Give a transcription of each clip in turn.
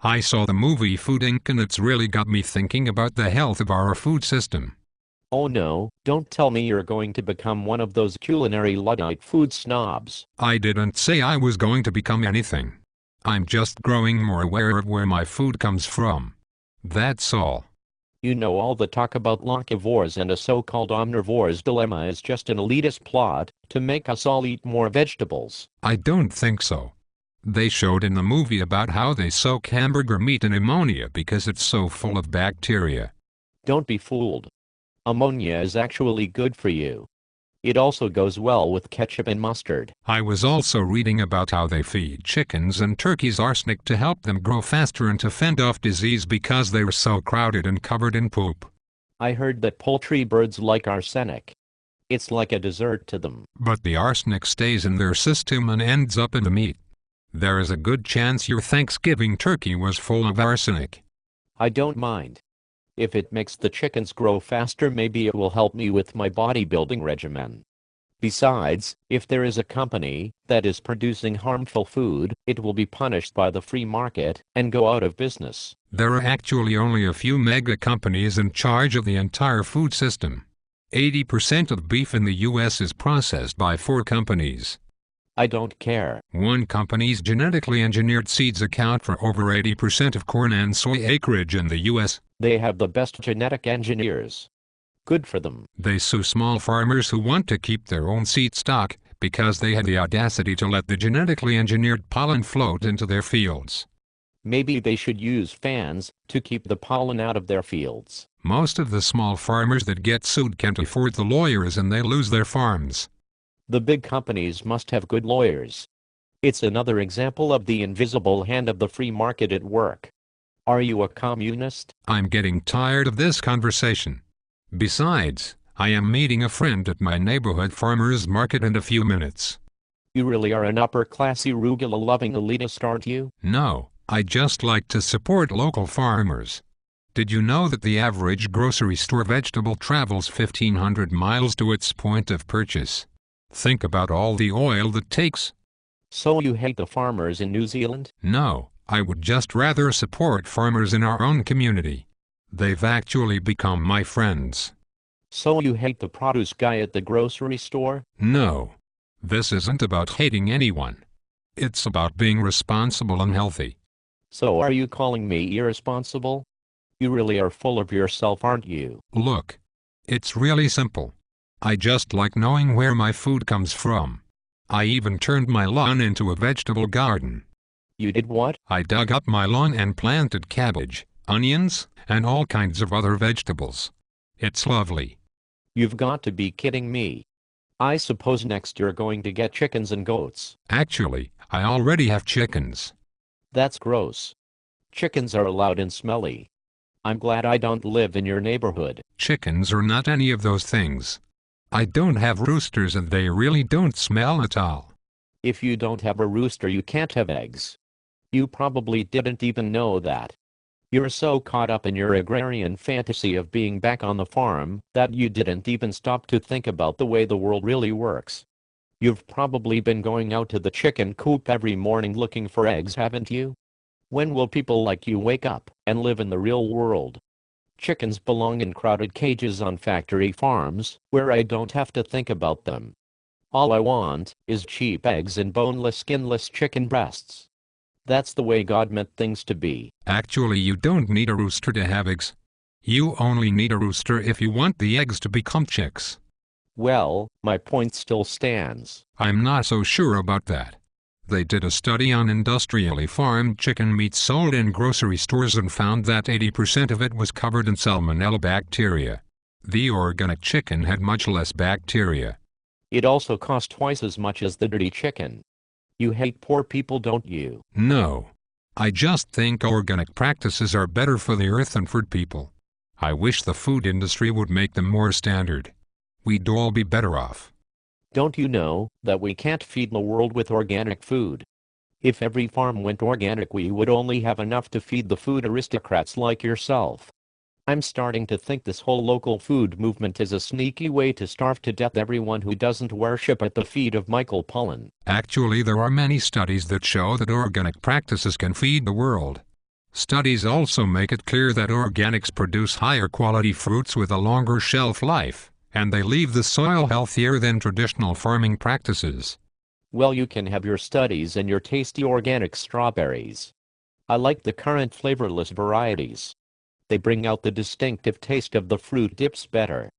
I saw the movie Food Inc. and it's really got me thinking about the health of our food system. Oh no, don't tell me you're going to become one of those culinary Luddite food snobs. I didn't say I was going to become anything. I'm just growing more aware of where my food comes from. That's all. You know, all the talk about locavores and a so-called omnivore's dilemma is just an elitist plot to make us all eat more vegetables. I don't think so. They showed in the movie about how they soak hamburger meat in ammonia because it's so full of bacteria. Don't be fooled. Ammonia is actually good for you. It also goes well with ketchup and mustard. I was also reading about how they feed chickens and turkeys arsenic to help them grow faster and to fend off disease because they were so crowded and covered in poop. I heard that poultry birds like arsenic. It's like a dessert to them. But the arsenic stays in their system and ends up in the meat. There is a good chance your Thanksgiving turkey was full of arsenic. I don't mind. If it makes the chickens grow faster, maybe it will help me with my bodybuilding regimen. Besides, if there is a company that is producing harmful food, it will be punished by the free market and go out of business. There are actually only a few mega companies in charge of the entire food system. 80% of beef in the US is processed by 4 companies. I don't care. One company's genetically engineered seeds account for over 80% of corn and soy acreage in the US. They have the best genetic engineers. Good for them. They sue small farmers who want to keep their own seed stock because they had the audacity to let the genetically engineered pollen float into their fields. Maybe they should use fans to keep the pollen out of their fields. Most of the small farmers that get sued can't afford the lawyers and they lose their farms. The big companies must have good lawyers. It's another example of the invisible hand of the free market at work. Are you a communist? I'm getting tired of this conversation. Besides, I am meeting a friend at my neighborhood farmer's market in a few minutes. You really are an upper-classy, arugula-loving elitist, aren't you? No, I just like to support local farmers. Did you know that the average grocery store vegetable travels 1,500 miles to its point of purchase? Think about all the oil that takes. So you hate the farmers in New Zealand? No, I would just rather support farmers in our own community. They've actually become my friends. So you hate the produce guy at the grocery store? No. This isn't about hating anyone. It's about being responsible and healthy. So are you calling me irresponsible? You really are full of yourself, aren't you? Look, it's really simple. I just like knowing where my food comes from. I even turned my lawn into a vegetable garden. You did what? I dug up my lawn and planted cabbage, onions, and all kinds of other vegetables. It's lovely. You've got to be kidding me. I suppose next you're going to get chickens and goats. Actually, I already have chickens. That's gross. Chickens are loud and smelly. I'm glad I don't live in your neighborhood. Chickens are not any of those things. I don't have roosters and they really don't smell at all. If you don't have a rooster, you can't have eggs. You probably didn't even know that. You're so caught up in your agrarian fantasy of being back on the farm that you didn't even stop to think about the way the world really works. You've probably been going out to the chicken coop every morning looking for eggs, haven't you? When will people like you wake up and live in the real world? Chickens belong in crowded cages on factory farms, where I don't have to think about them. All I want is cheap eggs and boneless, skinless chicken breasts. That's the way God meant things to be. Actually, you don't need a rooster to have eggs. You only need a rooster if you want the eggs to become chicks. Well, my point still stands. I'm not so sure about that. They did a study on industrially farmed chicken meat sold in grocery stores and found that 80% of it was covered in salmonella bacteria. The organic chicken had much less bacteria. It also cost twice as much as the dirty chicken. You hate poor people, don't you? No. I just think organic practices are better for the earth and for people. I wish the food industry would make them more standard. We'd all be better off. Don't you know that we can't feed the world with organic food? If every farm went organic, we would only have enough to feed the food aristocrats like yourself. I'm starting to think this whole local food movement is a sneaky way to starve to death everyone who doesn't worship at the feet of Michael Pollan. Actually, there are many studies that show that organic practices can feed the world. Studies also make it clear that organics produce higher quality fruits with a longer shelf life, and they leave the soil healthier than traditional farming practices. Well, you can have your studies and your tasty organic strawberries. I like the current flavorless varieties. They bring out the distinctive taste of the fruit dips better.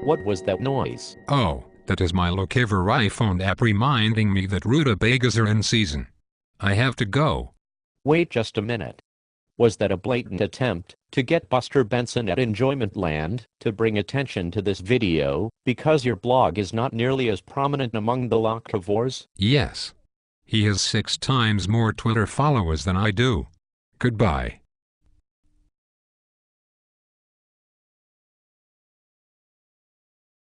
What was that noise? Oh, that is my Locavore iPhone app reminding me that rutabagas are in season. I have to go. Wait just a minute. Was that a blatant attempt to get Buster Benson at Enjoyment Land to bring attention to this video because your blog is not nearly as prominent among the Locavores? Yes. He has 6 times more Twitter followers than I do. Goodbye.